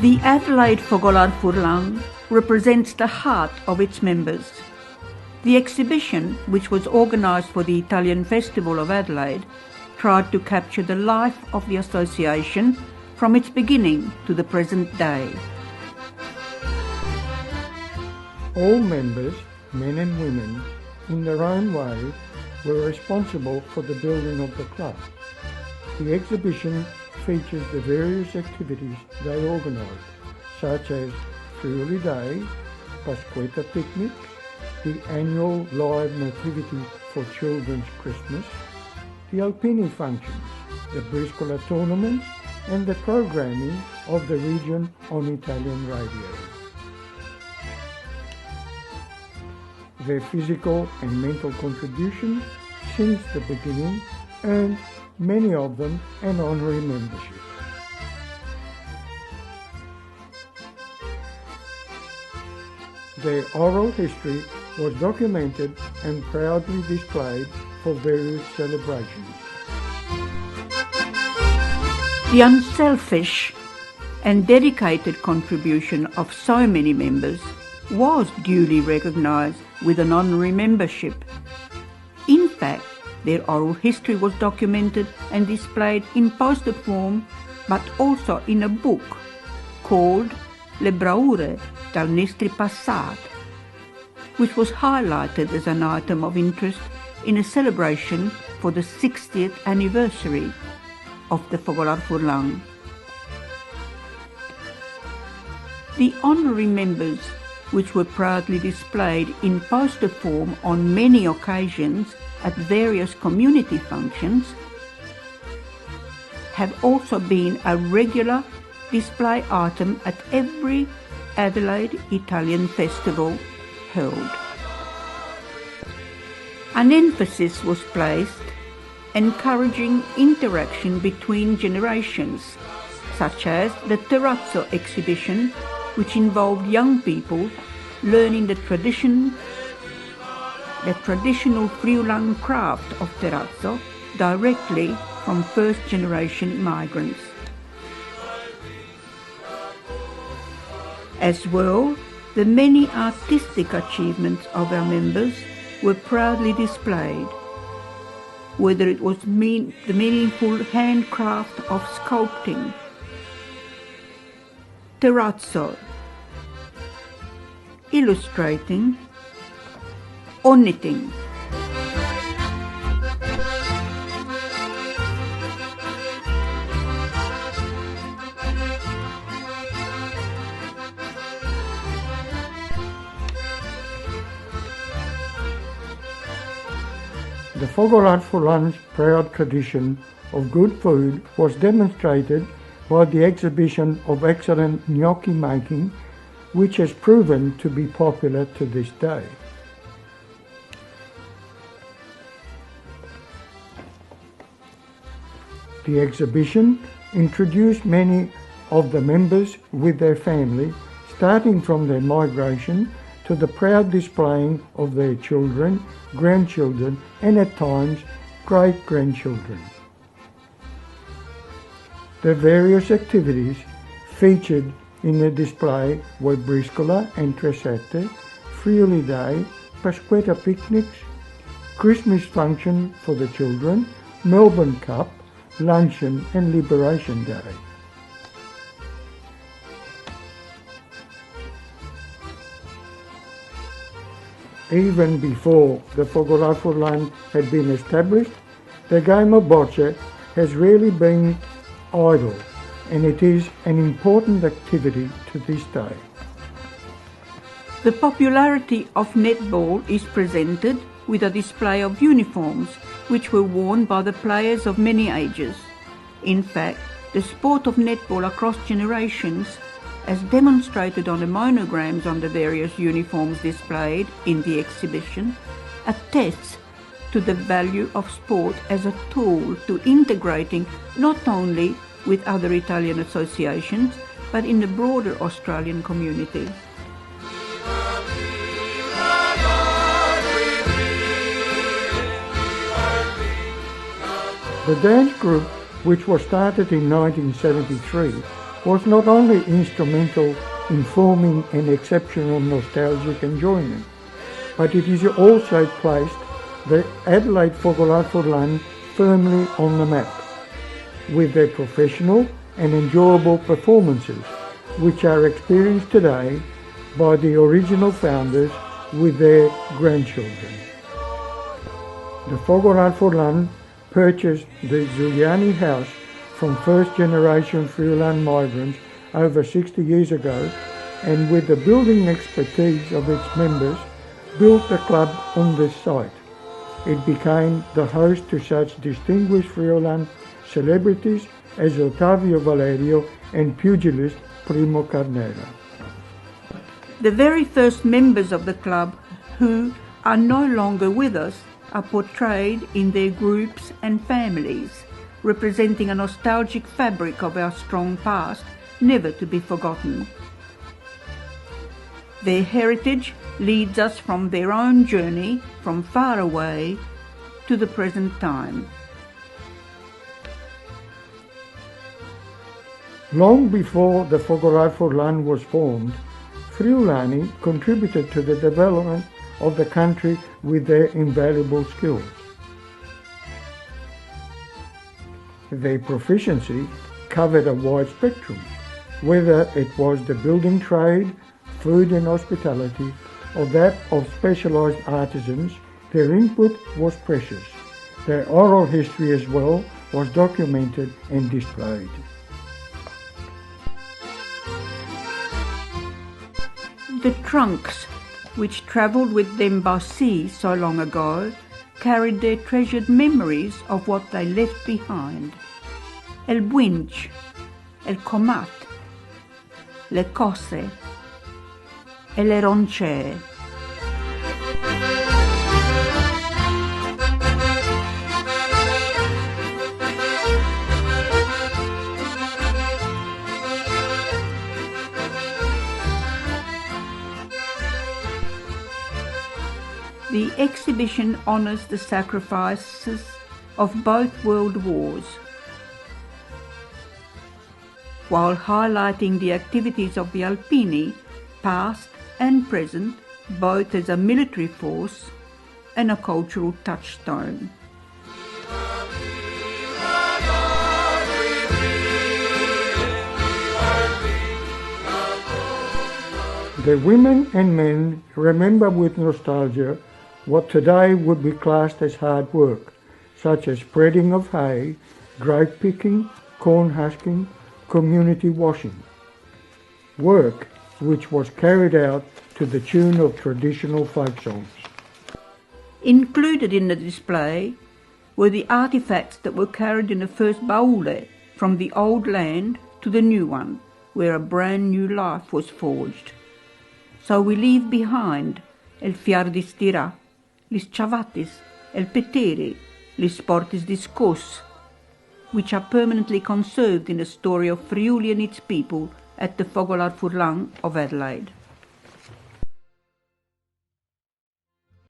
The Adelaide Fogolar Furlong represents the heart of its members. The exhibition, which was organised for the Italian Festival of Adelaide, tried to capture the life of the association from its beginning to the present day. All members, men and women, in their own way, were responsible for the building of the club. The exhibition features the various activities they organised, such as Friuli Day, Pasquetta Picnic, the annual live nativity for children's Christmas, the Alpini functions, the Briscola tournaments, and the programming of the region on Italian radio. Their physical and mental contributions since the beginning earned many of them an honorary membership. Their oral history was documented and proudly displayed for various celebrations. The unselfish and dedicated contribution of so many members was duly recognised with an honorary membership. In fact, their oral history was documented and displayed in poster form, but also in a book called Le Bravure dal Nostro Passato, which was highlighted as an item of interest in a celebration for the 60th anniversary of the Fogolar Furlong. The honorary members, which were proudly displayed in poster form on many occasions at various community functions, have also been a regular display item at every Adelaide Italian festival held. An emphasis was placed encouraging interaction between generations, such as the Terrazzo exhibition, which involved young people learning the traditional Friulan craft of terrazzo directly from first-generation migrants. As well, the many artistic achievements of our members were proudly displayed, whether it was the meaningful handcraft of sculpting, terrazzo, illustrating, or knitting. The Fogolar Furlong's proud tradition of good food was demonstrated by the exhibition of excellent gnocchi making, which has proven to be popular to this day. The exhibition introduced many of the members with their family, starting from their migration to the proud displaying of their children, grandchildren, and at times great-grandchildren. The various activities featured in the display were Briscola and Tresette, Friuli Day, Pasquetta picnics, Christmas function for the children, Melbourne Cup, luncheon and Liberation Day. Even before the Fogolar Furlong had been established, the game of bocce has rarely been idle, and it is an important activity to this day. The popularity of netball is presented with a display of uniforms which were worn by the players of many ages. In fact, the sport of netball across generations, as demonstrated on the monograms on the various uniforms displayed in the exhibition, attests to the value of sport as a tool to integrating not only with other Italian associations, but in the broader Australian community. The dance group, which was started in 1973, was not only instrumental in forming an exceptional nostalgic enjoyment, but it is also placed the Adelaide Fogolar firmly on the map, with their professional and enjoyable performances, which are experienced today by the original founders with their grandchildren. The Fogolar purchased the Giuliani house from first-generation Friulan migrants over 60 years ago, and with the building expertise of its members, built the club on this site. It became the host to such distinguished Friulan celebrities as Ottavio Valerio and pugilist Primo Carnera. The very first members of the club, who are no longer with us, are portrayed in their groups and families, representing a nostalgic fabric of our strong past, never to be forgotten. Their heritage leads us from their own journey from far away to the present time. Long before the Fogolar was formed, Friulani contributed to the development of the country with their invaluable skills. Their proficiency covered a wide spectrum, whether it was the building trade, food and hospitality, or that of specialized artisans. Their input was precious. Their oral history as well was documented and displayed. The trunks, which travelled with them by sea so long ago, carried their treasured memories of what they left behind. El buinch, el comat, le cose, e le roncee. The exhibition honours the sacrifices of both world wars, while highlighting the activities of the Alpini, past and present, both as a military force and a cultural touchstone. The women and men remember with nostalgia what today would be classed as hard work, such as spreading of hay, grape picking, corn husking, community washing. Work which was carried out to the tune of traditional folk songs. Included in the display were the artifacts that were carried in the first baule from the old land to the new one, where a brand new life was forged. So we leave behind el fiar di stirà, lis ciavatis, el petere, lis portis discos, which are permanently conserved in the story of Friuli and its people at the Fogolar Furlan of Adelaide.